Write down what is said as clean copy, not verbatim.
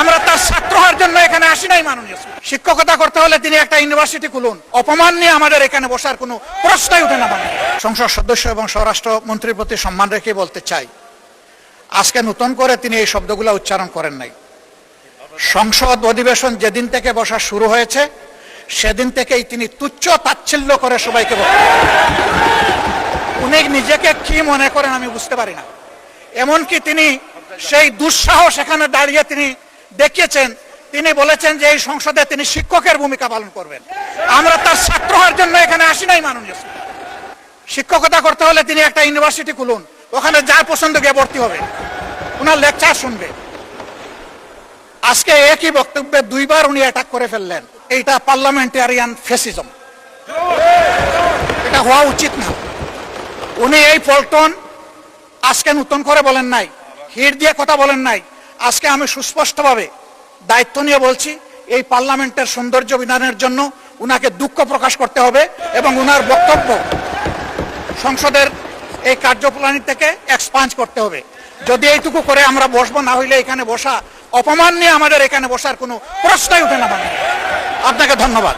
আমরা তার ছাত্র হওয়ার জন্য এখানে আসি নাই। মাননীয় শিক্ষকতা করতে হলে তিনি একটা ইউনিভার্সিটি খুলুন। অপমান নিয়ে আমাদের এখানে বসার কোনো প্রশ্নই উঠে না। সংসদ সদস্য এবং স্বরাষ্ট্র মন্ত্রীর প্রতি সম্মান রেখে বলতে চাই, আজকে নতুন করে তিনি এই শব্দগুলো উচ্চারণ করেন নাই। সংসদ অধিবেশন যেদিন থেকে বসা শুরু হয়েছে সেদিন থেকেই তিনি তুচ্ছ তাচ্ছিল্য করে সবাইকে বলেন। উনি নিজেকে কি মনে করেন আমি বুঝতে পারি না। এমনকি তিনি সেই দুঃসাহস এখানে দাঁড়িয়ে তিনি দেখিয়েছেন, তিনি বলেছেন যে এই সংসদে তিনি শিক্ষকের ভূমিকা পালন করবেন। আমরা তার ছাত্র হওয়ার জন্য এখানে আসি নাই। মাননীয় শিক্ষকতা করতে হলে তিনি একটা ইউনিভার্সিটি খুলুন, ওখানে যার পছন্দ গিয়ে ভর্তি হবে, ওনার লেকচার শুনবে। আজকে একই বক্তব্যে দুইবার উনি অ্যাটাক করে ফেললেন। এইটা পার্লামেন্টারিয়ান ফ্যাসিজম, এটা হওয়া উচিত না। উনি এই পল্টন আজকে নতুন করে বলেন নাই, হিট দিয়ে কথা বলেন নাই। আজকে আমি সুস্পষ্টভাবে দায়িত্ব নিয়ে বলছি, এই পার্লামেন্টের সৌন্দর্য বিধানের জন্য উনাকে দুঃখ প্রকাশ করতে হবে এবং উনার বক্তব্য সংসদের এই কার্যপ্রণালী থেকে এক্সপান্স করতে হবে। যদি এইটুকু করে আমরা বসবো, না হইলে এখানে বসা অপমান নিয়ে আমাদের এখানে বসার কোনো প্রশ্নই উঠে না। আপনাকে ধন্যবাদ।